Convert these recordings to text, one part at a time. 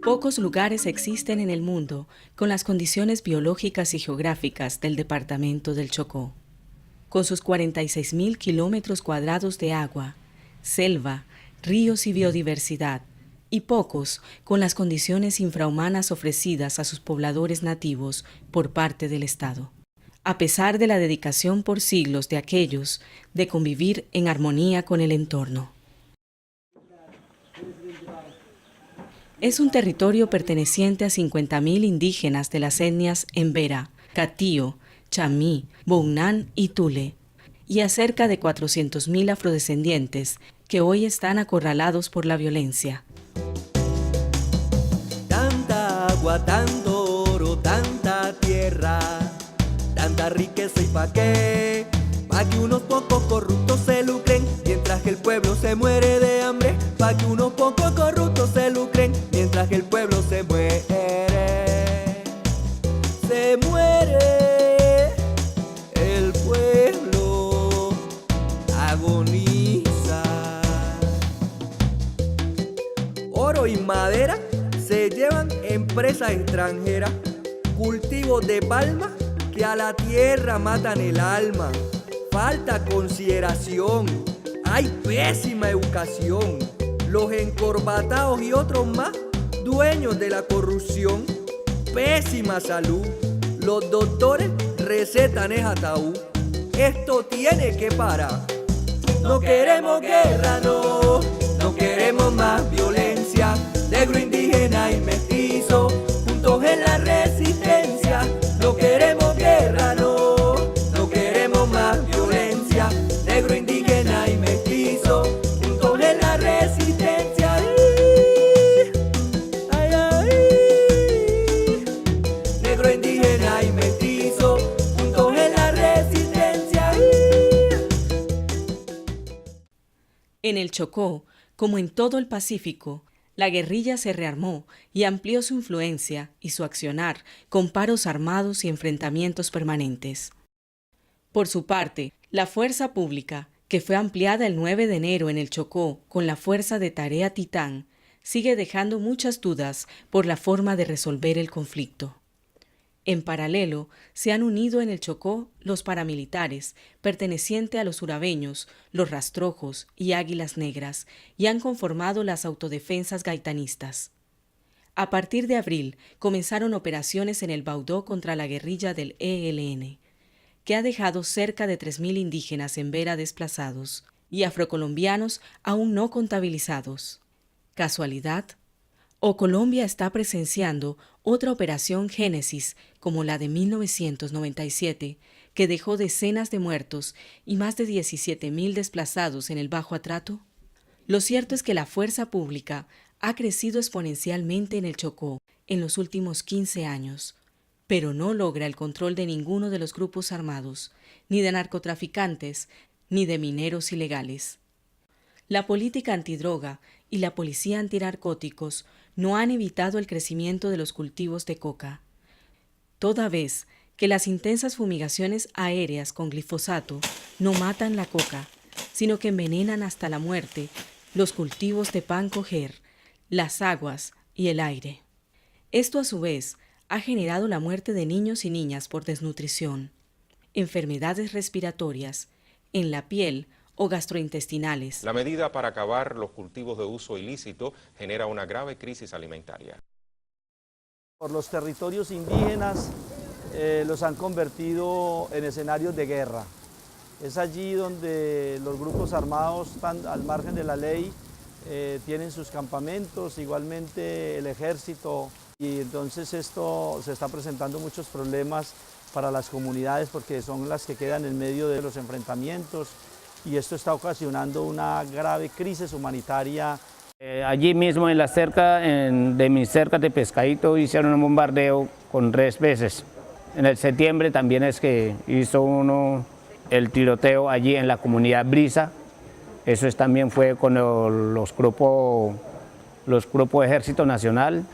Pocos lugares existen en el mundo con las condiciones biológicas y geográficas del departamento del Chocó. Con sus 46.000 kilómetros cuadrados de agua, selva, ríos y biodiversidad, y pocos con las condiciones infrahumanas ofrecidas a sus pobladores nativos por parte del Estado. A pesar de la dedicación por siglos de aquellos de convivir en armonía con el entorno. Es un territorio perteneciente a 50.000 indígenas de las etnias Embera, Catío, Chamí, Bounán y Tule, y a cerca de 400.000 afrodescendientes que hoy están acorralados por la violencia. Tanta agua, tanto oro, tanta tierra, tanta riqueza y pa' qué, pa' que unos pocos corruptos se lucren, mientras que el pueblo se muere de hambre, pa' que unos pocos corruptos se lucren, mientras que el pueblo se muere, el pueblo agoniza. Oro y madera se llevan empresas extranjeras, cultivos de palma que a la tierra matan el alma. Falta consideración, hay pésima educación, los encorbatados y otros más, dueños de la corrupción, pésima salud, los doctores recetan es ataúd. Esto tiene que parar. No queremos guerra, no queremos más violencia, negro, indígena y mestizo, juntos en la resistencia. No queremos guerra, no queremos más violencia, negro, indígena y mestizo, juntos en la resistencia. Ay, ay, negro, indígena y mestizo, juntos en la resistencia. En el Chocó, como en todo el Pacífico, la guerrilla se rearmó y amplió su influencia y su accionar con paros armados y enfrentamientos permanentes. Por su parte, la fuerza pública, que fue ampliada el 9 de enero en el Chocó con la fuerza de Tarea Titán, sigue dejando muchas dudas por la forma de resolver el conflicto. En paralelo, se han unido en el Chocó los paramilitares, pertenecientes a los urabeños, los rastrojos y águilas negras, y han conformado las autodefensas gaitanistas. A partir de abril, comenzaron operaciones en el Baudó contra la guerrilla del ELN, que ha dejado cerca de 3.000 indígenas en Embera desplazados y afrocolombianos aún no contabilizados. ¿Casualidad? ¿O Colombia está presenciando otra operación Génesis como la de 1997, que dejó decenas de muertos y más de 17.000 desplazados en el Bajo Atrato? Lo cierto es que la fuerza pública ha crecido exponencialmente en el Chocó en los últimos 15 años, pero no logra el control de ninguno de los grupos armados, ni de narcotraficantes, ni de mineros ilegales. La política antidroga y la policía antinarcóticos no han evitado el crecimiento de los cultivos de coca, toda vez que las intensas fumigaciones aéreas con glifosato no matan la coca, sino que envenenan hasta la muerte los cultivos de pan coger, las aguas y el aire. Esto a su vez ha generado la muerte de niños y niñas por desnutrición, enfermedades respiratorias, en la piel o gastrointestinales. La medida para acabar los cultivos de uso ilícito genera una grave crisis alimentaria. Por los territorios indígenas los han convertido en escenarios de guerra. Es allí donde los grupos armados están al margen de la ley, tienen sus campamentos, igualmente el ejército, y entonces esto se está presentando muchos problemas para las comunidades porque son las que quedan en medio de los enfrentamientos y esto está ocasionando una grave crisis humanitaria. Allí mismo en la cerca, de mis cercas de Pescadito, hicieron un bombardeo con 3 veces. En el septiembre también es que hizo uno el tiroteo allí en la comunidad Brisa. Eso también fue con los grupos de Ejército Nacional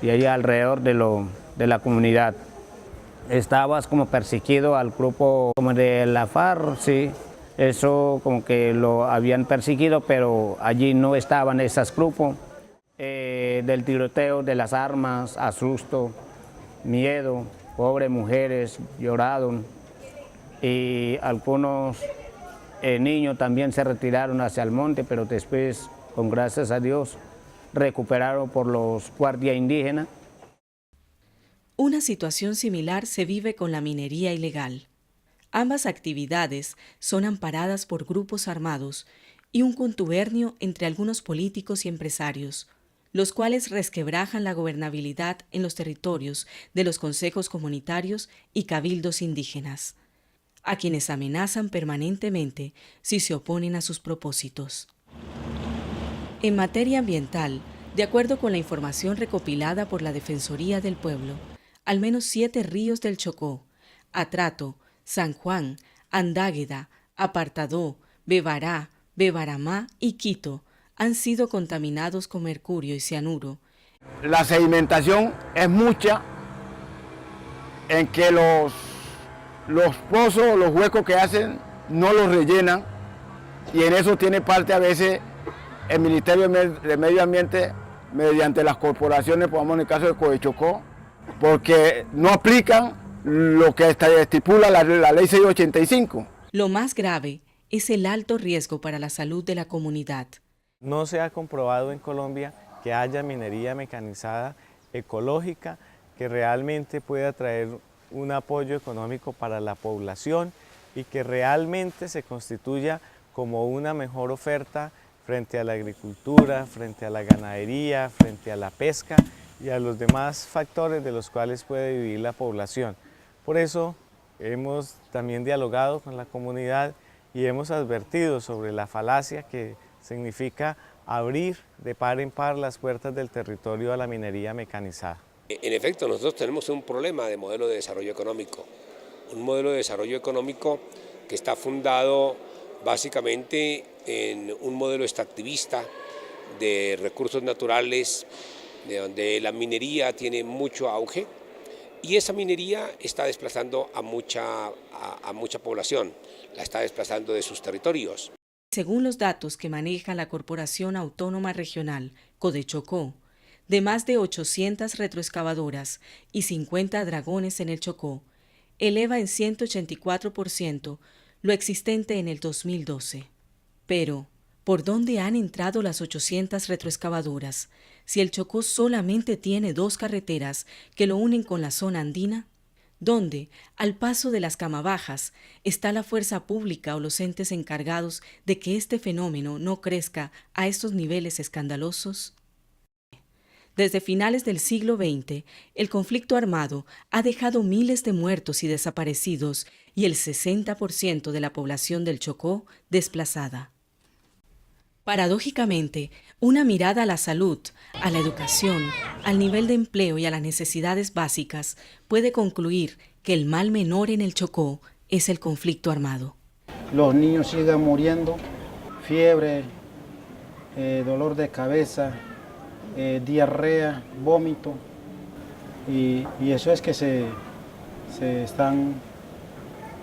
y allí alrededor de la comunidad. Estabas como perseguido al grupo como de la FARC, sí. Eso como que lo habían perseguido, pero allí no estaban esos grupos. Del tiroteo, de las armas, asusto, miedo, pobres mujeres lloraron y algunos niños también se retiraron hacia el monte, pero después, con gracias a Dios, recuperaron por los guardias indígenas. Una situación similar se vive con la minería ilegal. Ambas actividades son amparadas por grupos armados y un contubernio entre algunos políticos y empresarios, los cuales resquebrajan la gobernabilidad en los territorios de los consejos comunitarios y cabildos indígenas, a quienes amenazan permanentemente si se oponen a sus propósitos. En materia ambiental, de acuerdo con la información recopilada por la Defensoría del Pueblo, al menos 7 ríos del Chocó, Atrato, San Juan, Andágueda, Apartadó, Bebará, Bebaramá y Quito han sido contaminados con mercurio y cianuro. La sedimentación es mucha, en que los pozos, los huecos que hacen, no los rellenan, y en eso tiene parte a veces el Ministerio de Medio Ambiente mediante las corporaciones, pongamos en el caso de Codechocó, porque no aplican lo que estipula la ley 685. Lo más grave es el alto riesgo para la salud de la comunidad. No se ha comprobado en Colombia que haya minería mecanizada ecológica que realmente pueda traer un apoyo económico para la población y que realmente se constituya como una mejor oferta frente a la agricultura, frente a la ganadería, frente a la pesca y a los demás factores de los cuales puede vivir la población. Por eso hemos también dialogado con la comunidad y hemos advertido sobre la falacia que significa abrir de par en par las puertas del territorio a la minería mecanizada. En efecto, nosotros tenemos un problema de modelo de desarrollo económico, un modelo de desarrollo económico que está fundado básicamente en un modelo extractivista de recursos naturales, de donde la minería tiene mucho auge y esa minería está desplazando a mucha población, la está desplazando de sus territorios. Según los datos que maneja la Corporación Autónoma Regional Codechocó, de más de 800 retroexcavadoras y 50 dragones en el Chocó, eleva en 184% lo existente en el 2012. Pero, ¿por dónde han entrado las 800 retroexcavadoras si el Chocó solamente tiene 2 carreteras que lo unen con la zona andina? ¿Dónde, al paso de las Camabajas, está la fuerza pública o los entes encargados de que este fenómeno no crezca a estos niveles escandalosos? Desde finales del siglo XX, el conflicto armado ha dejado miles de muertos y desaparecidos y el 60% de la población del Chocó desplazada. Paradójicamente, una mirada a la salud, a la educación, al nivel de empleo y a las necesidades básicas puede concluir que el mal menor en el Chocó es el conflicto armado. Los niños siguen muriendo, fiebre, dolor de cabeza, diarrea, vómito, y eso es que se están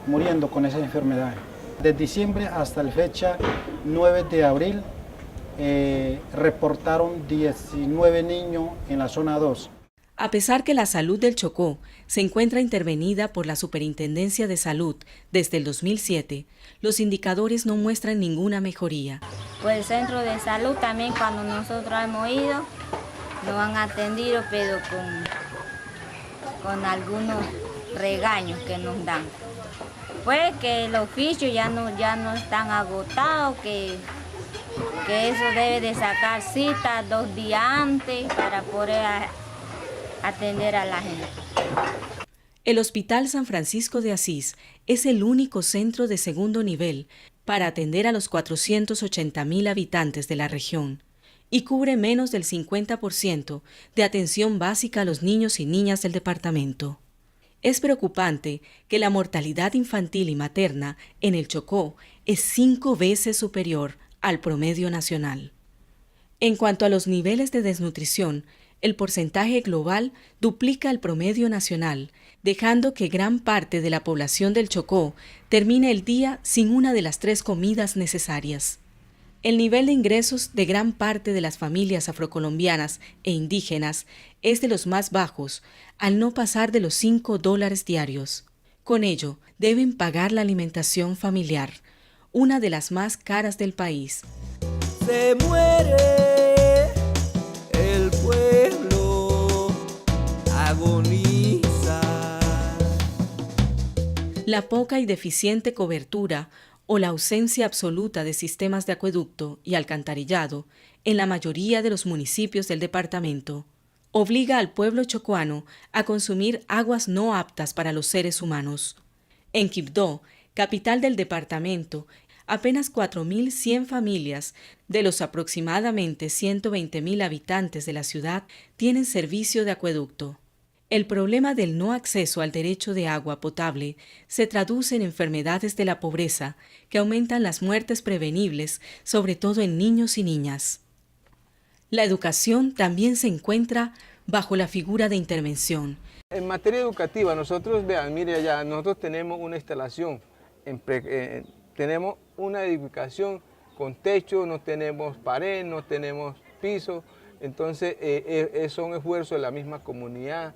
muriendo con esa enfermedad. De diciembre hasta la fecha 9 de abril reportaron 19 niños en la zona 2. A pesar que la salud del Chocó se encuentra intervenida por la Superintendencia de Salud desde el 2007, los indicadores no muestran ninguna mejoría. Pues el centro de salud también cuando nosotros hemos ido nos han atendido pero con algunos regaños que nos dan. Pues que los oficios ya no están agotados, que eso debe de sacar cita 2 días antes para poder atender a la gente. El Hospital San Francisco de Asís es el único centro de segundo nivel para atender a los 480.000 habitantes de la región y cubre menos del 50% de atención básica a los niños y niñas del departamento. Es preocupante que la mortalidad infantil y materna en el Chocó es 5 veces superior al promedio nacional. En cuanto a los niveles de desnutrición, el porcentaje global duplica el promedio nacional, dejando que gran parte de la población del Chocó termine el día sin una de las 3 comidas necesarias. El nivel de ingresos de gran parte de las familias afrocolombianas e indígenas es de los más bajos, al no pasar de los $5 diarios. Con ello, deben pagar la alimentación familiar, una de las más caras del país. Se muere el pueblo, agoniza. La poca y deficiente cobertura o la ausencia absoluta de sistemas de acueducto y alcantarillado en la mayoría de los municipios del departamento obliga al pueblo chocuano a consumir aguas no aptas para los seres humanos. En Quibdó, capital del departamento, apenas 4.100 familias de los aproximadamente 120.000 habitantes de la ciudad tienen servicio de acueducto. El problema del no acceso al derecho de agua potable se traduce en enfermedades de la pobreza que aumentan las muertes prevenibles, sobre todo en niños y niñas. La educación también se encuentra bajo la figura de intervención. En materia educativa, nosotros, vean, mire allá, nosotros tenemos una instalación, tenemos una edificación con techo, no tenemos pared, no tenemos piso, entonces son esfuerzos de la misma comunidad.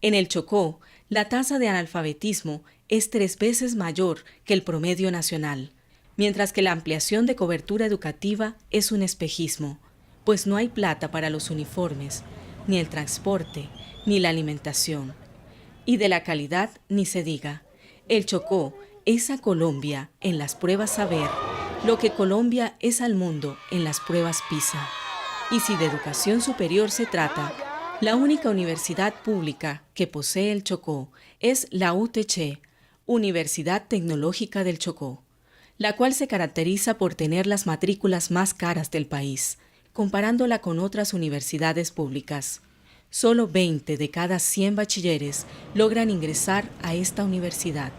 En el Chocó, la tasa de analfabetismo es 3 veces mayor que el promedio nacional, mientras que la ampliación de cobertura educativa es un espejismo, pues no hay plata para los uniformes, ni el transporte, ni la alimentación. Y de la calidad ni se diga. El Chocó es a Colombia en las pruebas Saber, lo que Colombia es al mundo en las pruebas PISA. Y si de educación superior se trata, la única universidad pública que posee el Chocó es la UTC, Universidad Tecnológica del Chocó, la cual se caracteriza por tener las matrículas más caras del país, comparándola con otras universidades públicas. Solo 20 de cada 100 bachilleres logran ingresar a esta universidad.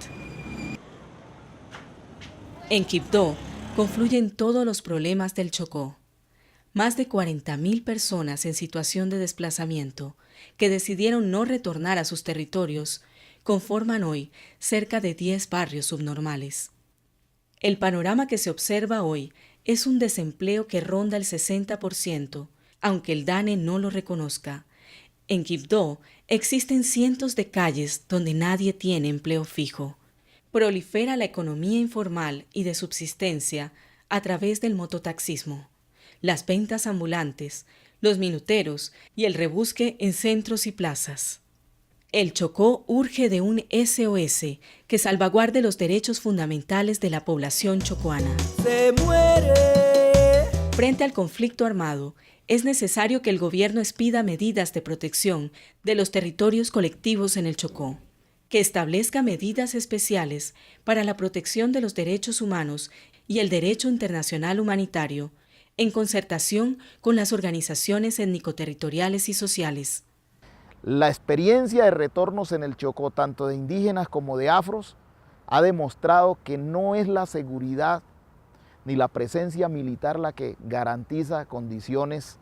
En Quibdó confluyen todos los problemas del Chocó. Más de 40.000 personas en situación de desplazamiento, que decidieron no retornar a sus territorios, conforman hoy cerca de 10 barrios subnormales. El panorama que se observa hoy es un desempleo que ronda el 60%, aunque el DANE no lo reconozca. En Quibdó existen cientos de calles donde nadie tiene empleo fijo. Prolifera la economía informal y de subsistencia a través del mototaxismo, las ventas ambulantes, los minuteros y el rebusque en centros y plazas. El Chocó urge de un SOS que salvaguarde los derechos fundamentales de la población chocuana. Se muere. Frente al conflicto armado, es necesario que el gobierno expida medidas de protección de los territorios colectivos en el Chocó, que establezca medidas especiales para la protección de los derechos humanos y el derecho internacional humanitario, en concertación con las organizaciones étnico-territoriales y sociales. La experiencia de retornos en el Chocó, tanto de indígenas como de afros, ha demostrado que no es la seguridad ni la presencia militar la que garantiza condiciones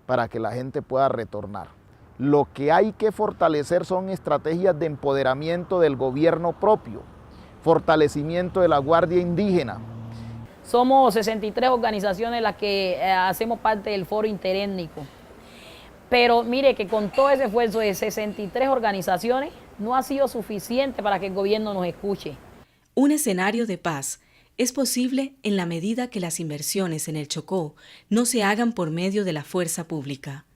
para que la gente pueda retornar. Lo que hay que fortalecer son estrategias de empoderamiento del gobierno propio, fortalecimiento de la Guardia Indígena. Somos 63 organizaciones las que hacemos parte del foro interétnico. Pero mire que con todo ese esfuerzo de 63 organizaciones no ha sido suficiente para que el gobierno nos escuche. Un escenario de paz es posible en la medida que las inversiones en el Chocó no se hagan por medio de la fuerza pública,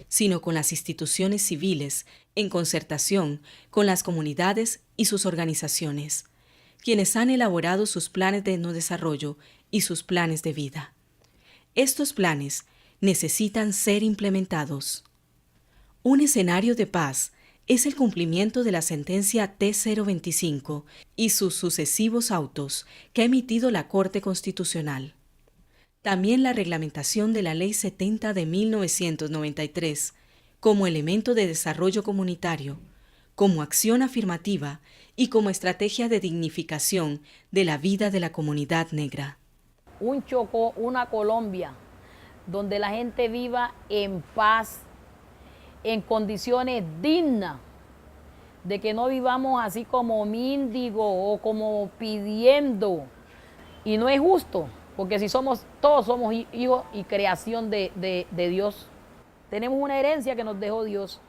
sino con las instituciones civiles, en concertación con las comunidades y sus organizaciones, quienes han elaborado sus planes de etnodesarrollo y sus planes de vida. Estos planes necesitan ser implementados. Un escenario de paz es el cumplimiento de la sentencia T025 y sus sucesivos autos que ha emitido la Corte Constitucional. También la reglamentación de la Ley 70 de 1993 como elemento de desarrollo comunitario, como acción afirmativa y como estrategia de dignificación de la vida de la comunidad negra. Un Chocó, una Colombia, donde la gente viva en paz, en condiciones dignas, de que no vivamos así como mendigo o como pidiendo. Y no es justo, porque si todos somos hijos y creación de Dios. Tenemos una herencia que nos dejó Dios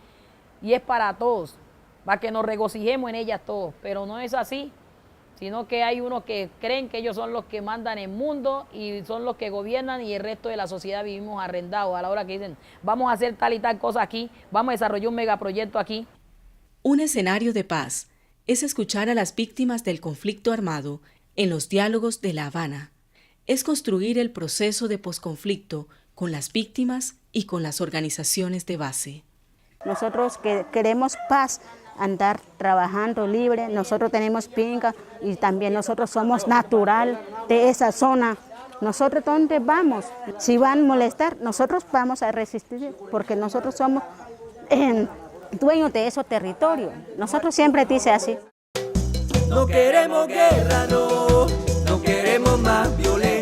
y es para todos, para que nos regocijemos en ella todos, pero no es así, sino que hay unos que creen que ellos son los que mandan el mundo y son los que gobiernan y el resto de la sociedad vivimos arrendados a la hora que dicen vamos a hacer tal y tal cosa aquí, vamos a desarrollar un megaproyecto aquí. Un escenario de paz es escuchar a las víctimas del conflicto armado en los diálogos de La Habana, es construir el proceso de posconflicto con las víctimas y con las organizaciones de base. Nosotros que queremos paz, andar trabajando libre, nosotros tenemos finca y también nosotros somos natural de esa zona. Nosotros ¿dónde vamos? Si van a molestar, nosotros vamos a resistir porque nosotros somos dueños de esos territorios. Nosotros siempre dice así. No queremos guerra, no queremos más violencia.